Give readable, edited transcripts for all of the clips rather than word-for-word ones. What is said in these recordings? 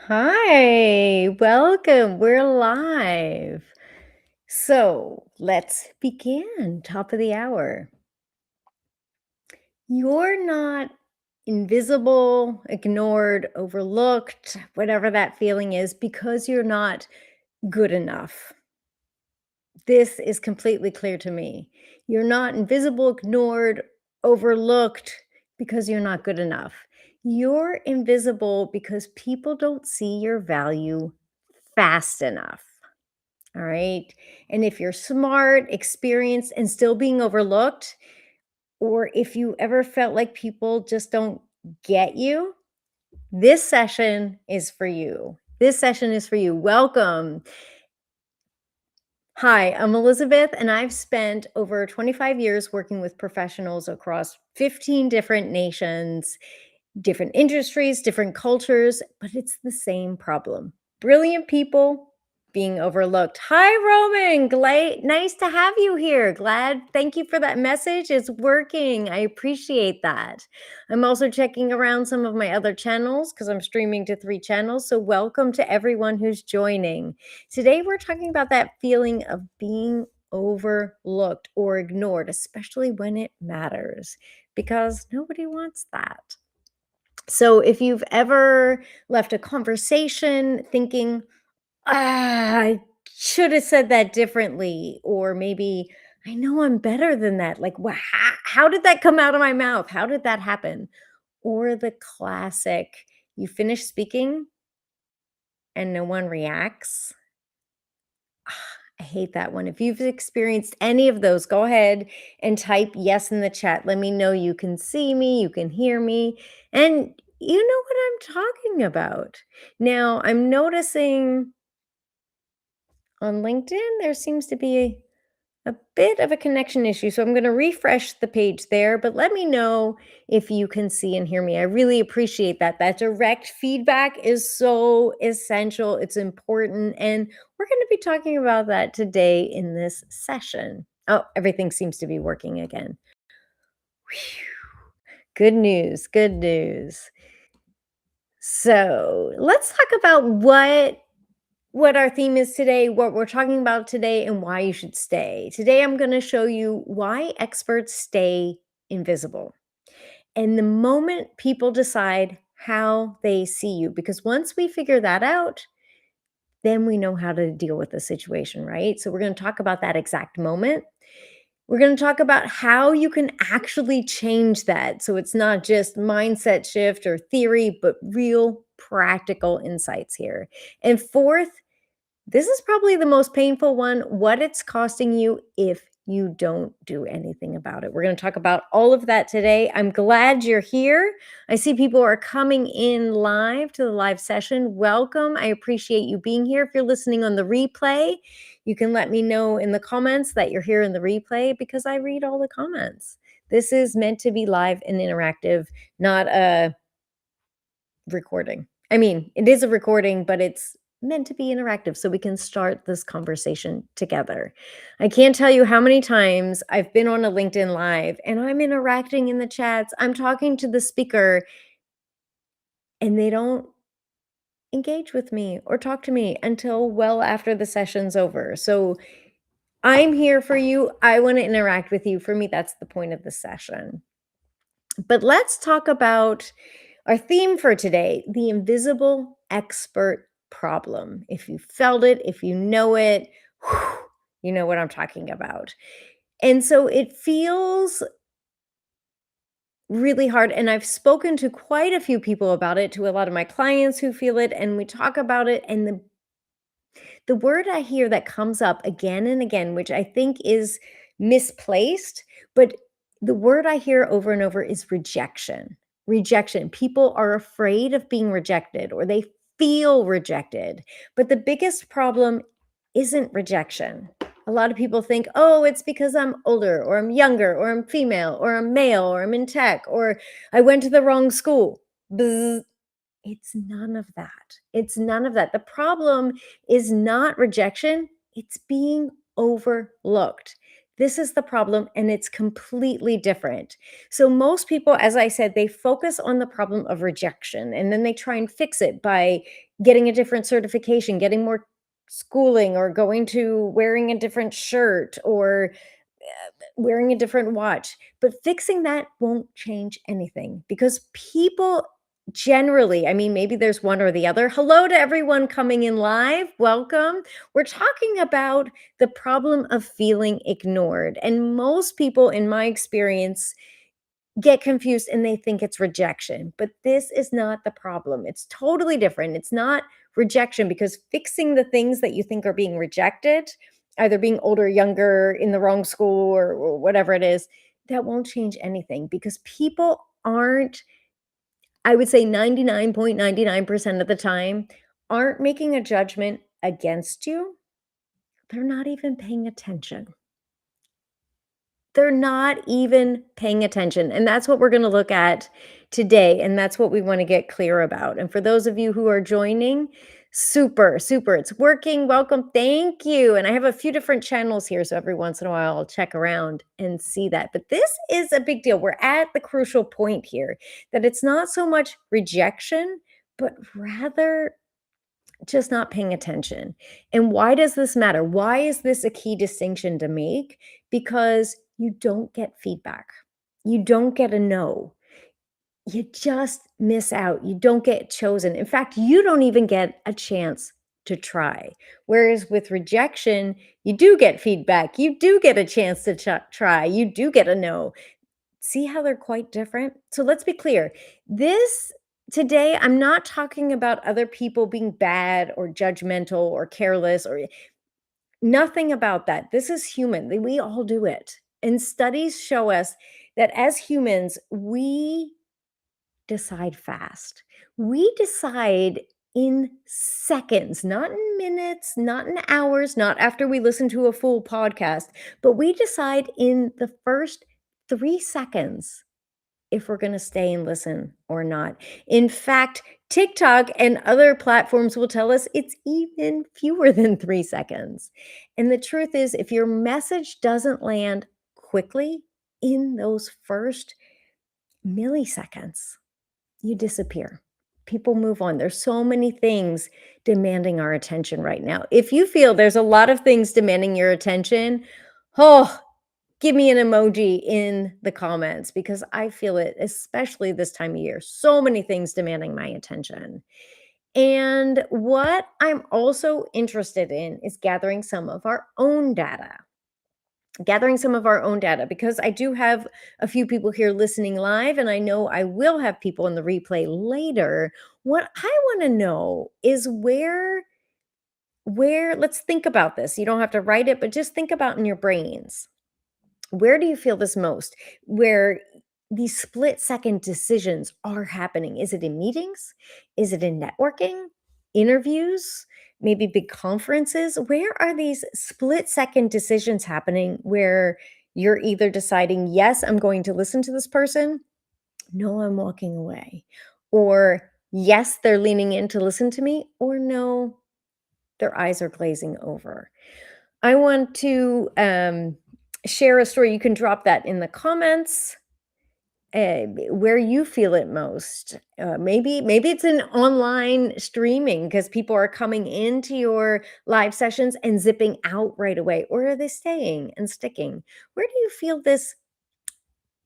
Hi, welcome. We're live. So let's begin. Top of the hour. You're not invisible, ignored, overlooked, whatever that feeling is, because you're not good enough. This is completely clear to me. You're not invisible, ignored, overlooked because you're not good enough. You're invisible because people don't see your value fast enough. All right. And if you're smart, experienced, and still being overlooked, or if you ever felt like people just don't get you, this session is for you. This session is for you. Welcome. Hi, I'm Elizabeth, and I've spent over 25 years working with professionals across 15 different nations, different industries, different cultures, but it's the same problem. Brilliant people being overlooked. Hi, Roman. Glad, nice to have you here. Glad. Thank you for that message. It's working. I appreciate that. I'm also checking around some of my other channels because I'm streaming to 3 channels. So, welcome to everyone who's joining. Today, we're talking about that feeling of being overlooked or ignored, especially when it matters, because nobody wants that. So if you've ever left a conversation thinking, I should have said that differently, or maybe I know I'm better than that. Like, how did that come out of my mouth? How did that happen? Or the classic, you finish speaking and no one reacts. I hate that one. If you've experienced any of those, go ahead and type yes in the chat. Let me know you can see me, you can hear me, and you know what I'm talking about. Now, I'm noticing on LinkedIn, there seems to be a bit of a connection issue. So I'm going to refresh the page there, but let me know if you can see and hear me. I really appreciate that. That direct feedback is so essential. It's important. And we're going to be talking about that today in this session. Oh, everything seems to be working again. Whew. Good news. Good news. So let's talk about what our theme is today, what we're talking about today, and why you should stay. Today, I'm going to show you why experts stay invisible. And the moment people decide how they see you, because once we figure that out, then we know how to deal with the situation, right? So, we're going to talk about that exact moment. We're going to talk about how you can actually change that. So, it's not just mindset shift or theory, but real practical insights here. And fourth, this is probably the most painful one, what it's costing you if you don't do anything about it. We're going to talk about all of that today. I'm glad you're here. I see people are coming in live to the live session. Welcome. I appreciate you being here. If you're listening on the replay, you can let me know in the comments that you're here in the replay because I read all the comments. This is meant to be live and interactive, not a recording. I mean, it is a recording, but it's meant to be interactive so we can start this conversation together. I can't tell you how many times I've been on a LinkedIn Live and I'm interacting in the chats. I'm talking to the speaker and they don't engage with me or talk to me until well after the session's over. So I'm here for you. I want to interact with you. For me, that's the point of the session. But let's talk about our theme for today, the invisible expert problem. If you felt it, if you know it, whew, you know what I'm talking about. And so it feels really hard. And I've spoken to quite a few people about it, to a lot of my clients who feel it, and we talk about it. And the word I hear that comes up again and again, which I think is misplaced, but the word I hear over and over is rejection. Rejection. People are afraid of being rejected or they feel rejected. But the biggest problem isn't rejection. A lot of people think, oh, it's because I'm older or I'm younger or I'm female or I'm male or I'm in tech or I went to the wrong school. Bzz. It's none of that. It's none of that. The problem is not rejection, it's being overlooked. This is the problem, and it's completely different. So, most people, as I said, they focus on the problem of rejection and then they try and fix it by getting a different certification, getting more schooling, or going to wearing a different shirt, or wearing a different watch. But fixing that won't change anything because people generally, I mean, maybe there's one or the other. Hello to everyone coming in live. Welcome. We're talking about the problem of feeling ignored. And most people, in my experience, get confused and they think it's rejection, but this is not the problem. It's totally different. It's not rejection because fixing the things that you think are being rejected, either being older, younger, in the wrong school, or whatever it is, that won't change anything because people aren't, I would say 99.99% of the time, aren't making a judgment against you. They're not even paying attention. They're not even paying attention, and that's what we're gonna look at today, and that's what we wanna get clear about, and for those of you who are joining, super, super, it's working, welcome, thank you, and I have a few different channels here, so every once in a while, I'll check around and see that, but this is a big deal. We're at the crucial point here, that it's not so much rejection, but rather just not paying attention. And why does this matter? Why is this a key distinction to make? Because you don't get feedback. You don't get a no. You just miss out. You don't get chosen. In fact, you don't even get a chance to try. Whereas with rejection, you do get feedback. You do get a chance to try. You do get a no. See how they're quite different? So let's be clear. This today, I'm not talking about other people being bad or judgmental or careless or nothing about that. This is human. We all do it. And studies show us that as humans, we decide fast. We decide in seconds, not in minutes, not in hours, not after we listen to a full podcast, but we decide in the first 3 seconds if we're going to stay and listen or not. In fact, TikTok and other platforms will tell us it's even fewer than 3 seconds. And the truth is, if your message doesn't land quickly in those first milliseconds, you disappear. People move on. There's so many things demanding our attention right now. If you feel there's a lot of things demanding your attention, oh, give me an emoji in the comments because I feel it, especially this time of year. So many things demanding my attention. And what I'm also interested in is gathering some of our own data. Gathering some of our own data because I do have a few people here listening live, and I know I will have people in the replay later. What I want to know is where let's think about this. You don't have to write it, but just think about in your brains. Where do you feel this most? Where these split second decisions are happening? Is it in meetings? Is it in networking, interviews, maybe big conferences? Where are these split second decisions happening where you're either deciding, yes, I'm going to listen to this person, no, I'm walking away, or yes, they're leaning in to listen to me, or no, their eyes are glazing over? I want to share a story. You can drop that in the comments where you feel it most. Maybe it's an online streaming because people are coming into your live sessions and zipping out right away, or are they staying and sticking? Where do you feel this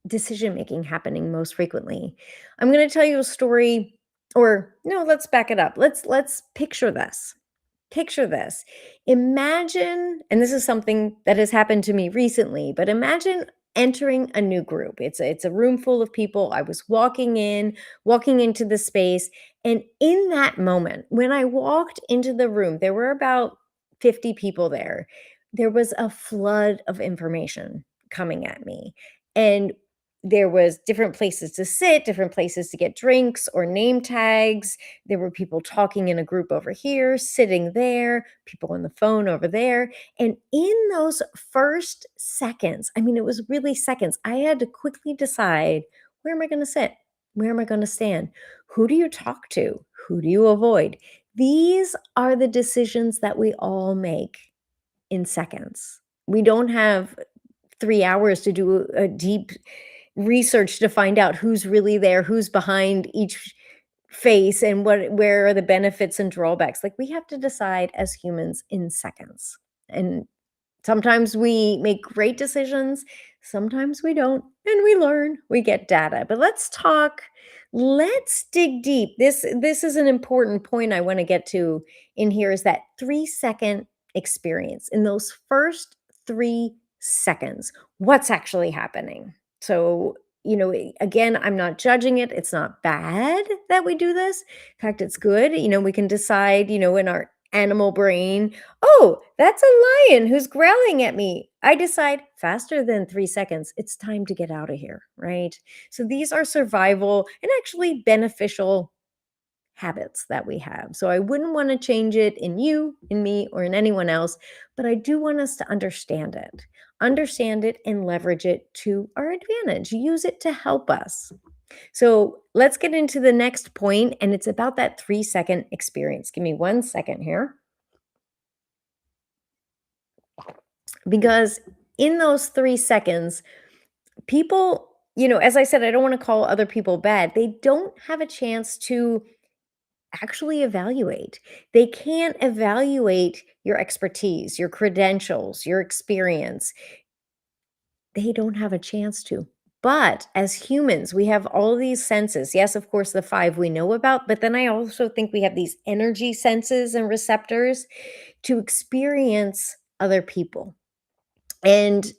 decision making happening most frequently? I'm going to tell you a story, or no, let's back it up. Let's picture this. Picture this. Imagine, and this is something that has happened to me recently, but imagine entering a new group. It's a room full of people. I was walking into the space, and in that moment, when I walked into the room, there were about 50 people there. There was a flood of information coming at me. And there was different places to sit, different places to get drinks or name tags. There were people talking in a group over here, sitting there, people on the phone over there. And in those first seconds, I mean, it was really seconds, I had to quickly decide, where am I going to sit? Where am I going to stand? Who do you talk to? Who do you avoid? These are the decisions that we all make in seconds. We don't have 3 hours to do a deep research to find out who's really there, who's behind each face, and where are the benefits and drawbacks. Like, we have to decide as humans in seconds. And sometimes we make great decisions, sometimes we don't, and we learn, we get data. But let's dig deep. This is an important point I want to get to in here, is that 3-second experience. In those first 3 seconds, what's actually happening? So, again, I'm not judging it. It's not bad that we do this. In fact, it's good. We can decide, in our animal brain, "Oh, that's a lion who's growling at me." I decide faster than 3 seconds, it's time to get out of here, right? So these are survival and actually beneficial habits that we have. So I wouldn't want to change it in you, in me, or in anyone else, but I do want us to understand it and leverage it to our advantage, use it to help us. So let's get into the next point, and it's about that 3-second experience. Give me 1 second here. Because in those 3 seconds, people, as I said, I don't wanna call other people bad. They don't have a chance to actually evaluate. They can't evaluate your expertise, your credentials, your experience. They don't have a chance to. But as humans, we have all these senses. Yes, of course, the 5 we know about, but then I also think we have these energy senses and receptors to experience other people. And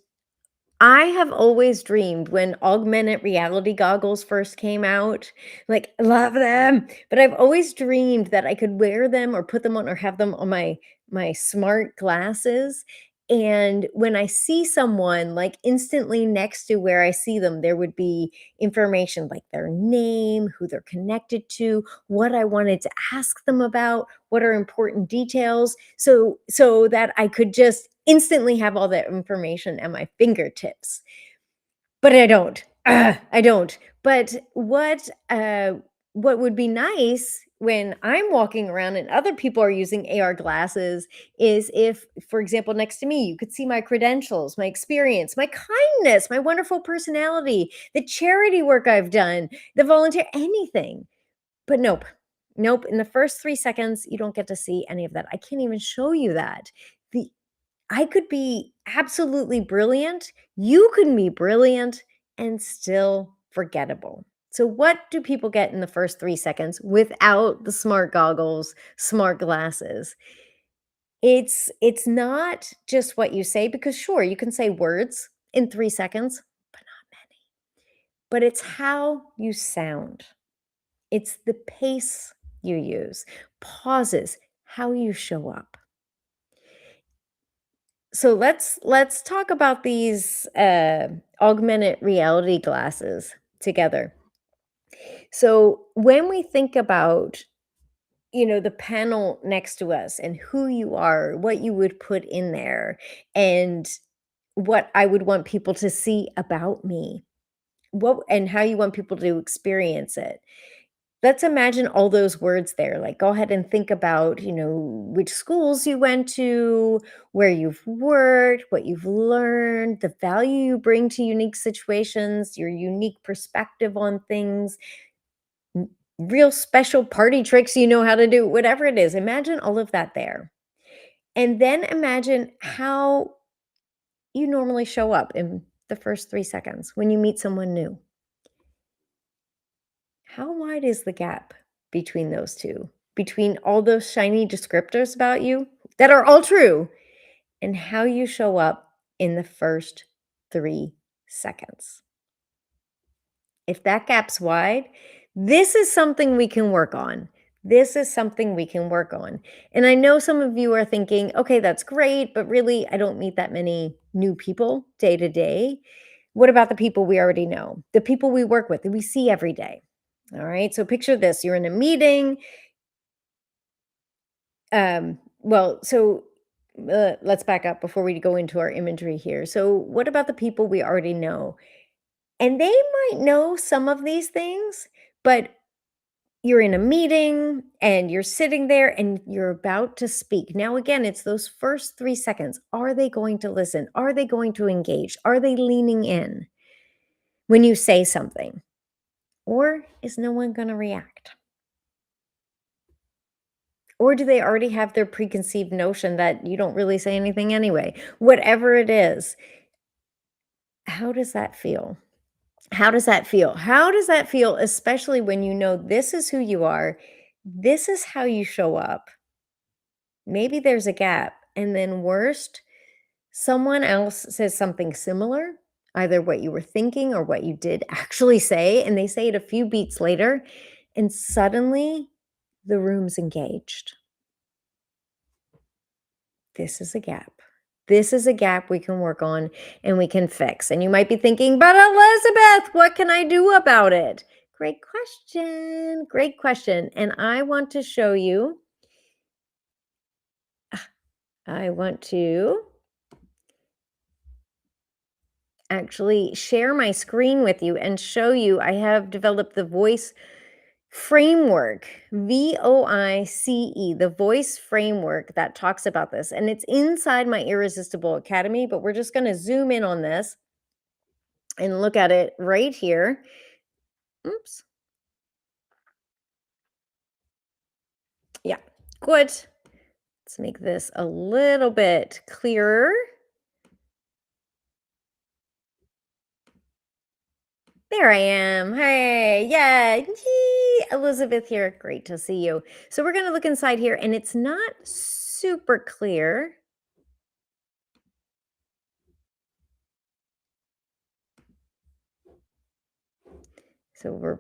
I have always dreamed, when augmented reality goggles first came out, like, love them, but I've always dreamed that I could wear them or put them on or have them on my smart glasses, and when I see someone, like, instantly next to where I see them, there would be information like their name, who they're connected to, what I wanted to ask them about, what are important details, so that I could just instantly have all that information at my fingertips. But I don't. I don't. But what would be nice when I'm walking around and other people are using AR glasses is if, for example, next to me, you could see my credentials, my experience, my kindness, my wonderful personality, the charity work I've done, the volunteer, anything. But nope. Nope. In the first 3 seconds, you don't get to see any of that. I can't even show you that. The I could be absolutely brilliant, you can be brilliant and still forgettable. So what do people get in the first 3 seconds without the smart goggles, smart glasses? It's not just what you say, because sure, you can say words in 3 seconds, but not many. But it's how you sound. It's the pace you use, pauses, how you show up. So let's talk about these augmented reality glasses together. So when we think about, the panel next to us and who you are, what you would put in there, and what I would want people to see about me, what and how you want people to experience it. Let's imagine all those words there. Like, go ahead and think about, which schools you went to, where you've worked, what you've learned, the value you bring to unique situations, your unique perspective on things, real special party tricks you know how to do, whatever it is. Imagine all of that there. And then imagine how you normally show up in the first 3 seconds when you meet someone new. How wide is the gap between those 2? Between all those shiny descriptors about you that are all true, and how you show up in the first 3 seconds. If that gap's wide, this is something we can work on. This is something we can work on. And I know some of you are thinking, "Okay, that's great, but really I don't meet that many new people day to day." What about the people we already know? The people we work with, that we see every day? All right. So picture this. You're in a meeting. Well, so let's back up before we go into our imagery here. So, what about the people we already know? And they might know some of these things, but You're in a meeting and you're sitting there and you're about to speak. Now, again, it's those first 3 seconds. Are they going to listen? Are they going to engage? Are they leaning in when you say something? Or is no one going to react? Or do they already have their preconceived notion that you don't really say anything anyway? Whatever it is, how does that feel? How does that feel? How does that feel, especially when you know this is who you are, this is how you show up? Maybe there's a gap. And then, worst, someone else says something similar, either what you were thinking or what you did actually say, and they say it a few beats later, and suddenly the room's engaged. This is a gap. This is a gap we can work on and we can fix. And you might be thinking, but Elizabeth, what can I do about it? Great question. Great question. And I want to show you, I want to actually share my screen with you and show you I have developed the voice framework, VOICE, the voice framework that talks about this. And it's inside my Irresistible Academy, but we're just going to zoom in on this and look at it right here. Oops. Yeah, good. Let's make this a little bit clearer. There I am. Hey, yeah. Yee. Elizabeth here. Great to see you. So we're going to look inside here, and it's not super clear. So we're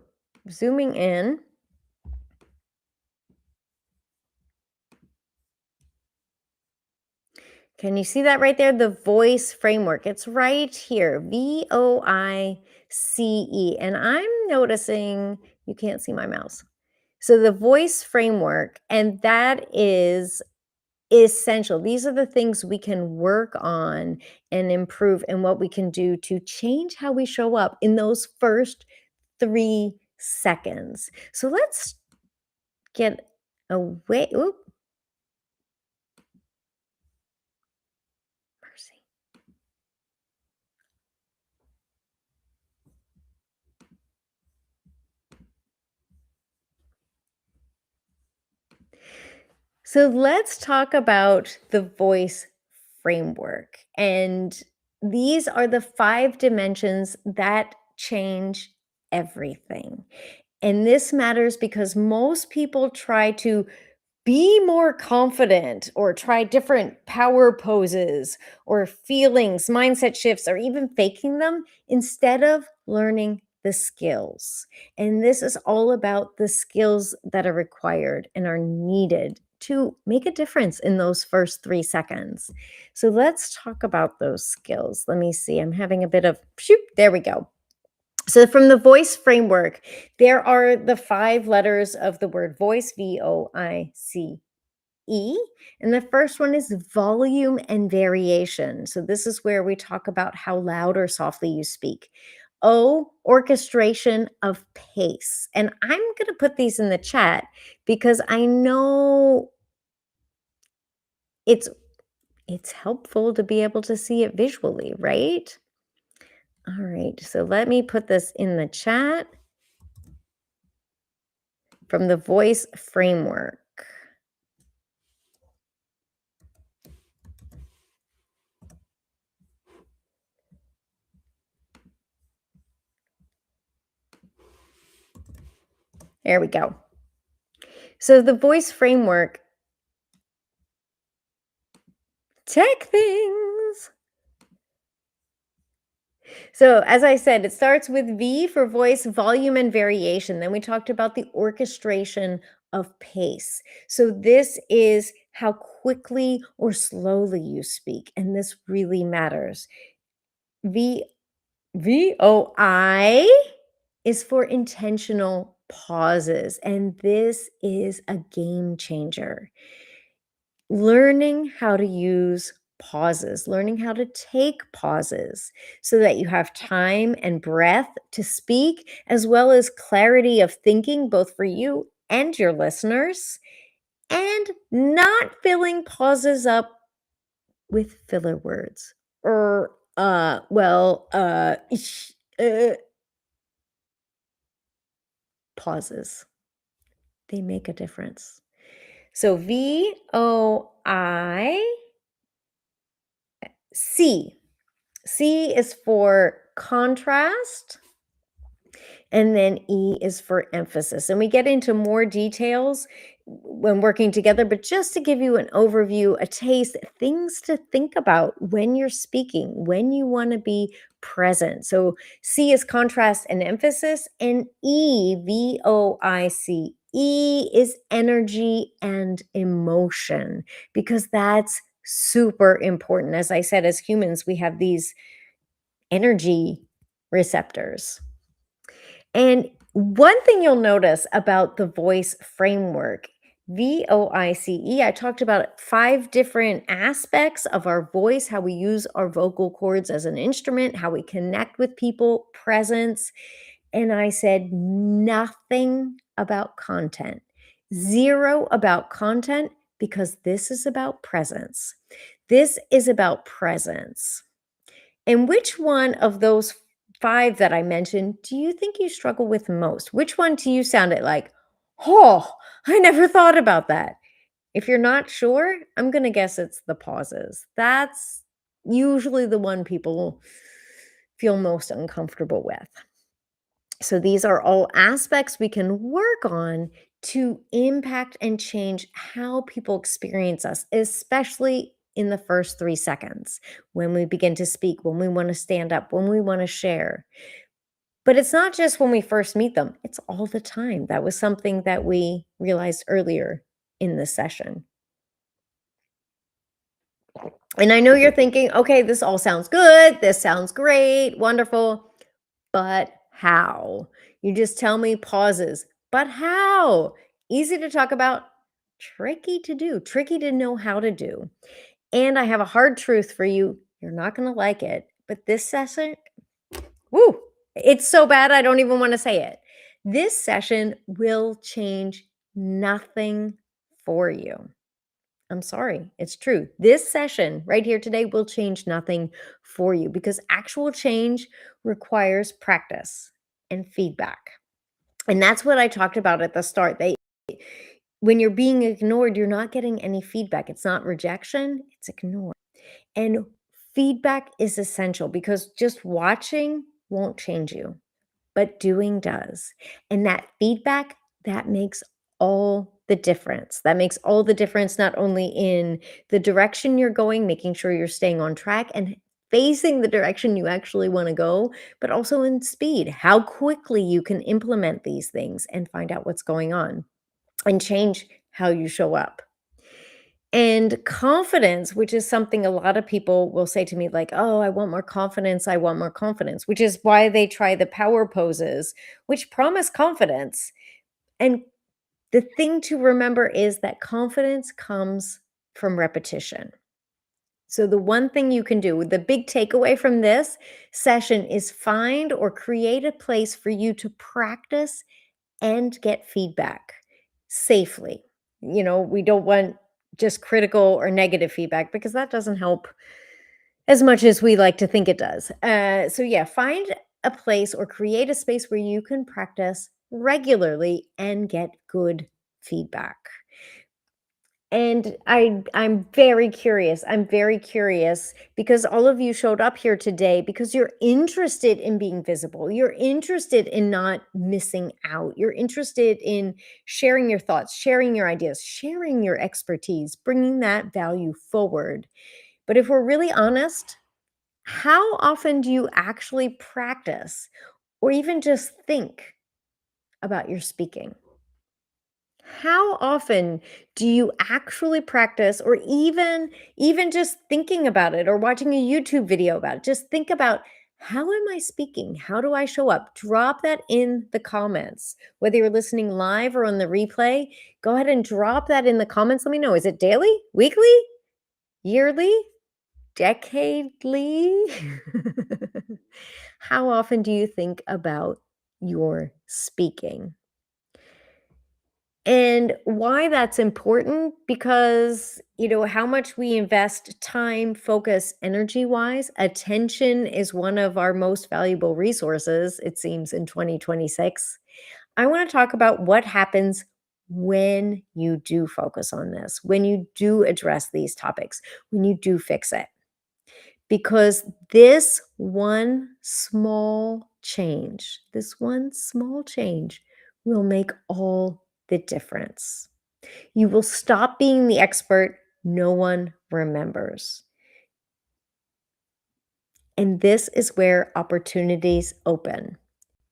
zooming in. Can you see that right there? The voice framework. It's right here. VOICE. And I'm noticing you can't see my mouse. So the voice framework, and that is essential. These are the things we can work on and improve, and what we can do to change how we show up in those first 3 seconds. So let's get away. Oop, mercy. So let's talk about the voice framework. And these are the 5 dimensions that change everything. And this matters because most people try to be more confident or try different power poses or feelings, mindset shifts, or even faking them instead of learning the skills. And this is all about the skills that are required and are needed to make a difference in those first 3 seconds. So let's talk about those skills. Let me see. I'm having a bit of shoot. There we go. So from the voice framework, there are the 5 letters of the word voice, VOICE. And the first one is volume and variation. So this is where we talk about how loud or softly you speak. O, orchestration of pace. And I'm going to put these in the chat because I know it's helpful to be able to see it visually, right? All right, so let me put this in the chat from the voice framework. There we go. So the voice framework, tech things. So as I said, it starts with V for voice, volume, and variation. Then we talked about the orchestration of pace. So this is how quickly or slowly you speak, and this really matters. VOI is for intentional pauses, and this is a game changer. Learning how to use pauses, learning how to take pauses so that you have time and breath to speak, as well as clarity of thinking, both for you and your listeners, and not filling pauses up with filler words or, pauses. They make a difference. So VOIC. C is for contrast, and then E is for emphasis. And we get into more details when working together, but just to give you an overview, a taste, things to think about when you're speaking, when you want to be present. So C is contrast and emphasis, and VOIC, is energy and emotion, because that's super important. As I said, as humans, we have these energy receptors. And one thing you'll notice about the voice framework, VOICE, I talked about 5 different aspects of our voice, how we use our vocal cords as an instrument, how we connect with people, presence. And I said nothing about content, 0 about content, because this is about presence. This is about presence. And which one of those 5 that I mentioned do you think you struggle with most? Which one to you sounded like, "Oh, I never thought about that." If you're not sure, I'm gonna guess it's the pauses. That's usually the one people feel most uncomfortable with. So these are all aspects we can work on to impact and change how people experience us, especially in the first 3 seconds when we begin to speak, when we want to stand up, when we want to share. But it's not just when we first meet them, it's all the time. That was something that we realized earlier in this session. And I know you're thinking, okay, this all sounds good. This sounds great, wonderful. But how? You just tell me pauses. But how? Easy to talk about, tricky to do, tricky to know how to do. And I have a hard truth for you. You're not going to like it. But this session, woo, it's so bad I don't even want to say it. This session will change nothing for you. I'm sorry, it's true. This session right here today will change nothing for you, because actual change requires practice and feedback. And that's what I talked about at the start. When you're being ignored, you're not getting any feedback. It's not rejection, it's ignored. And feedback is essential, because just watching won't change you, but doing does. And that feedback, that makes all the difference. That makes all the difference, not only in the direction you're going, making sure you're staying on track and facing the direction you actually want to go, but also in speed, how quickly you can implement these things and find out what's going on and change how you show up. And confidence, which is something a lot of people will say to me, like, "Oh, I want more confidence. I want more confidence," which is why they try the power poses, which promise confidence. And the thing to remember is that confidence comes from repetition. So, the one thing you can do, the big takeaway from this session, is find or create a place for you to practice and get feedback safely. We don't want just critical or negative feedback, because that doesn't help as much as we like to think it does. So, yeah, find a place or create a space where you can practice regularly and get good feedback. And I'm very curious. I'm very curious, because all of you showed up here today because you're interested in being visible. You're interested in not missing out. You're interested in sharing your thoughts, sharing your ideas, sharing your expertise, bringing that value forward. But if we're really honest, how often do you actually practice or even just think about your speaking? How often do you actually practice, or even just thinking about it or watching a YouTube video about it? Just think about, how am I speaking? How do I show up? Drop that in the comments. Whether you're listening live or on the replay, go ahead and drop that in the comments. Let me know. Is it daily, weekly, yearly? decadely? How often do you think about your speaking? And why that's important? Because, how much we invest time, focus, energy wise, attention is one of our most valuable resources, it seems, in 2026. I want to talk about what happens when you do focus on this, when you do address these topics, when you do fix it. Because this one small change will make all the difference. You will stop being the expert no one remembers. And this is where opportunities open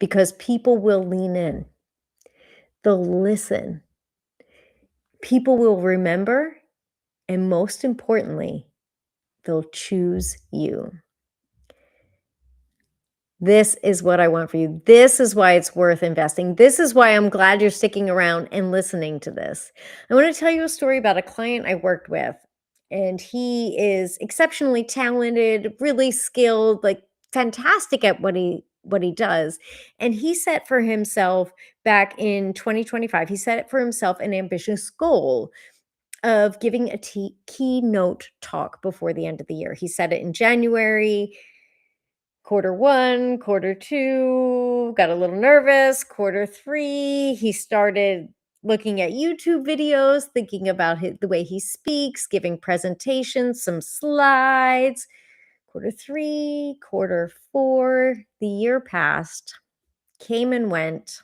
because people will lean in, they'll listen, people will remember, and most importantly, they'll choose you. This is what I want for you. This is why it's worth investing. This is why I'm glad you're sticking around and listening to this. I want to tell you a story about a client I worked with, and he is exceptionally talented, really skilled, like fantastic at what he does. And he set for himself back in 2025, he set it for himself an ambitious goal of giving a keynote talk before the end of the year. He set it in January. Quarter one, quarter two, got a little nervous. Quarter three, he started looking at YouTube videos, thinking about the way he speaks, giving presentations, some slides. Quarter three, quarter four, the year passed, came and went,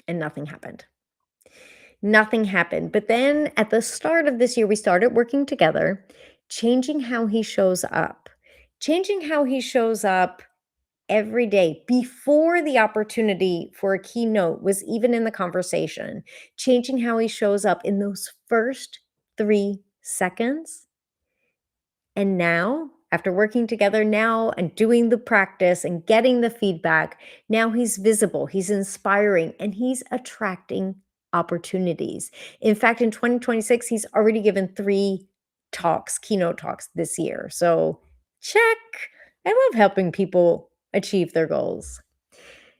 and nothing happened. Nothing happened. But then at the start of this year, we started working together, changing how he shows up, changing how he shows up every day before the opportunity for a keynote was even in the conversation, changing how he shows up in those first 3 seconds. And now, after working together now and doing the practice and getting the feedback, now he's visible, he's inspiring, and he's attracting opportunities. In fact, in 2026, he's already given 3 talks, keynote talks this year. So, check. I love helping people achieve their goals.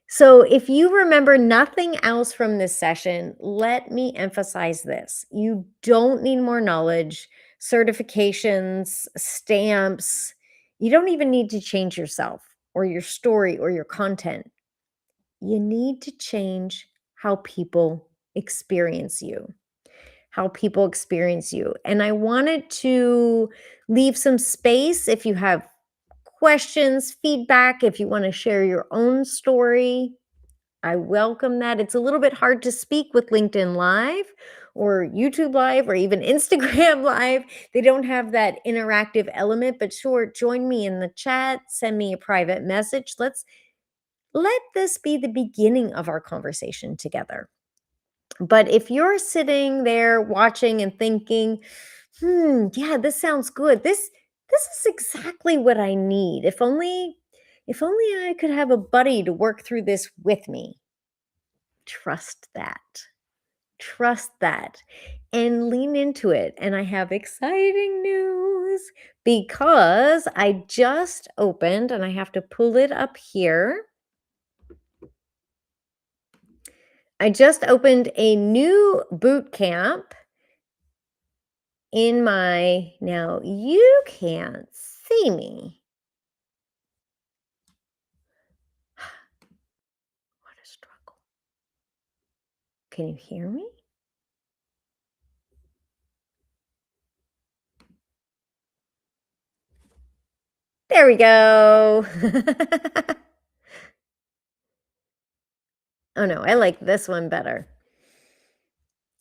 So, if you remember nothing else from this session, let me emphasize this. You don't need more knowledge, certifications, stamps. You don't even need to change yourself or your story or your content. You need to change how people experience you. How people experience you. And I wanted to leave some space if you have questions, feedback, if you want to share your own story. I welcome that. It's a little bit hard to speak with LinkedIn Live or YouTube Live or even Instagram Live. They don't have that interactive element, but sure, join me in the chat, send me a private message. Let this be the beginning of our conversation together. But if you're sitting there watching and thinking, yeah, this sounds good. This is exactly what I need. If only I could have a buddy to work through this with me. Trust that. Trust that. And lean into it. And I have exciting news because I just opened, and I have to pull it up here. I just opened a new boot camp in my, now you can't see me. What a struggle. Can you hear me? There we go. Oh no, I like this one better.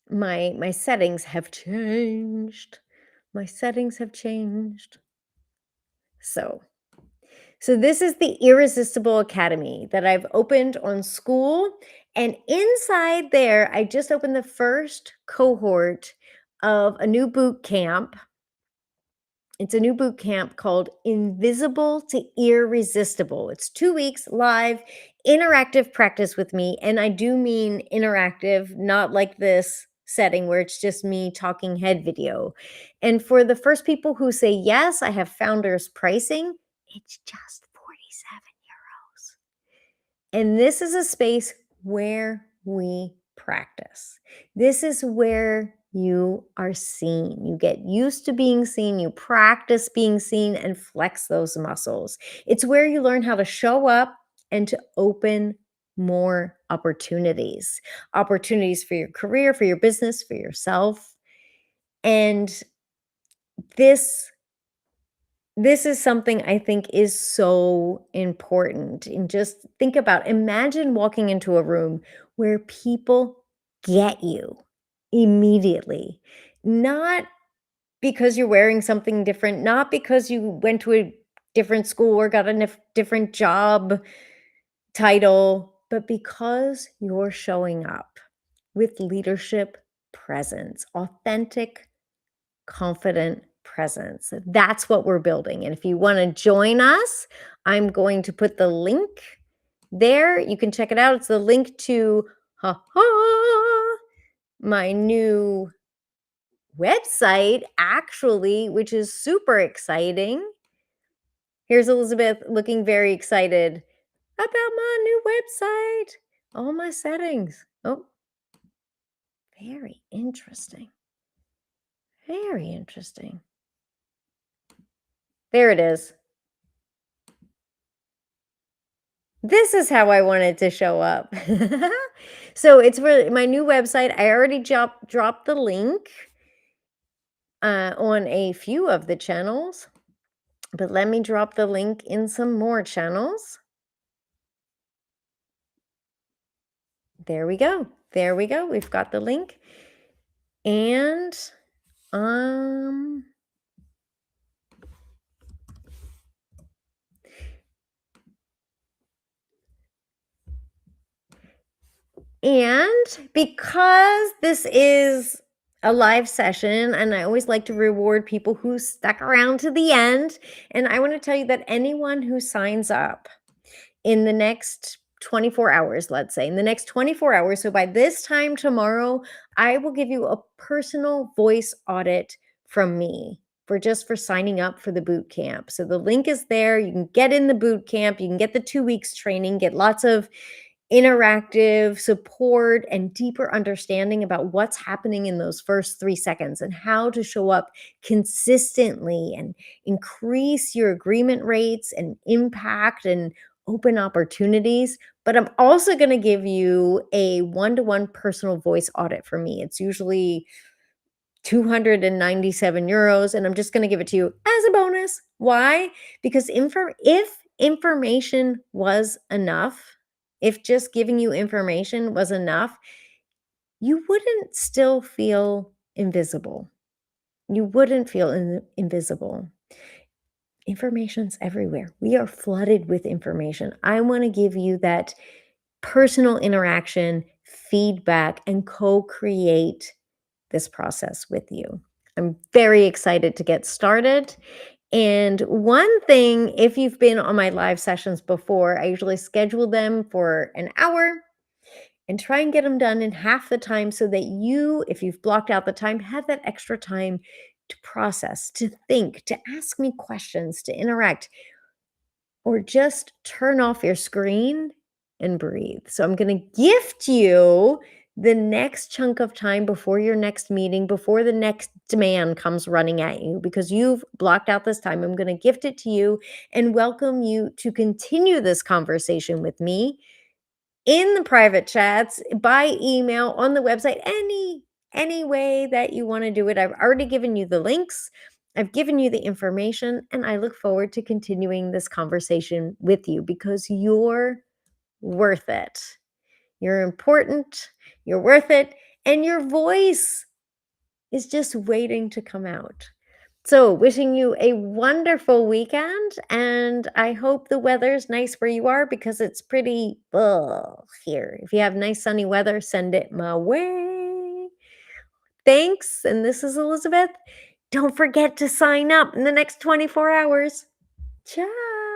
My settings have changed. My settings have changed. So this is the Irresistible Academy that I've opened on school. And inside there, I just opened the first cohort of a new boot camp. It's a new boot camp called Invisible to Irresistible. It's 2 weeks live, interactive practice with me. And I do mean interactive, not like this setting where it's just me talking head video. And for the first people who say yes, I have founders pricing. It's just 47 euros. And this is a space where we practice. This is where you are seen. You get used to being seen, you practice being seen and flex those muscles. It's where you learn how to show up and to open more opportunities. Opportunities for your career, for your business, for yourself. And this this is something I think is so important. And just think about, imagine walking into a room where people get you immediately, not because you're wearing something different, not because you went to a different school or got a different job title, but because you're showing up with leadership presence, authentic confident presence. That's what we're building. And if you want to join us, I'm going to put the link there. You can check it out. It's the link to my new website, actually, which is super exciting. Here's Elizabeth looking very excited about my new website. All my settings. Oh, very interesting. Very interesting. There it is. This is how I want it to show up. So it's for my new website. I already dropped the link on a few of the channels, but let me drop the link in some more channels. There we go. There we go. We've got the link. And because this is a live session, and I always like to reward people who stuck around to the end, and I want to tell you that anyone who signs up in the next 24 hours, let's say, in the next 24 hours, so by this time tomorrow, I will give you a personal voice audit from me for signing up for the boot camp. So the link is there. You can get in the boot camp. You can get the 2 weeks training, get lots of interactive support and deeper understanding about what's happening in those first 3 seconds and how to show up consistently and increase your agreement rates and impact and open opportunities. But I'm also going to give you a one-to-one personal voice audit for me. It's usually 297 euros, and I'm just going to give it to you as a bonus. Why? Because if information was enough, if just giving you information was enough, you wouldn't still feel invisible. You wouldn't feel invisible. Information's everywhere. We are flooded with information. I want to give you that personal interaction, feedback, and co-create this process with you. I'm very excited to get started. And one thing, if you've been on my live sessions before, I usually schedule them for an hour and try and get them done in half the time so that you, if you've blocked out the time, have that extra time to process, to think, to ask me questions, to interact, or just turn off your screen and breathe. So I'm going to gift you the next chunk of time before your next meeting, before the next demand comes running at you, because you've blocked out this time. I'm going to gift it to you and welcome you to continue this conversation with me in the private chats, by email, on the website, any way that you want to do it. I've already given you the links. I've given you the information, and I look forward to continuing this conversation with you because you're worth it. You're important, you're worth it, and your voice is just waiting to come out. So, wishing you a wonderful weekend, and I hope the weather's nice where you are because it's pretty here. If you have nice sunny weather, send it my way. Thanks, and this is Elizabeth. Don't forget to sign up in the next 24 hours. Ciao.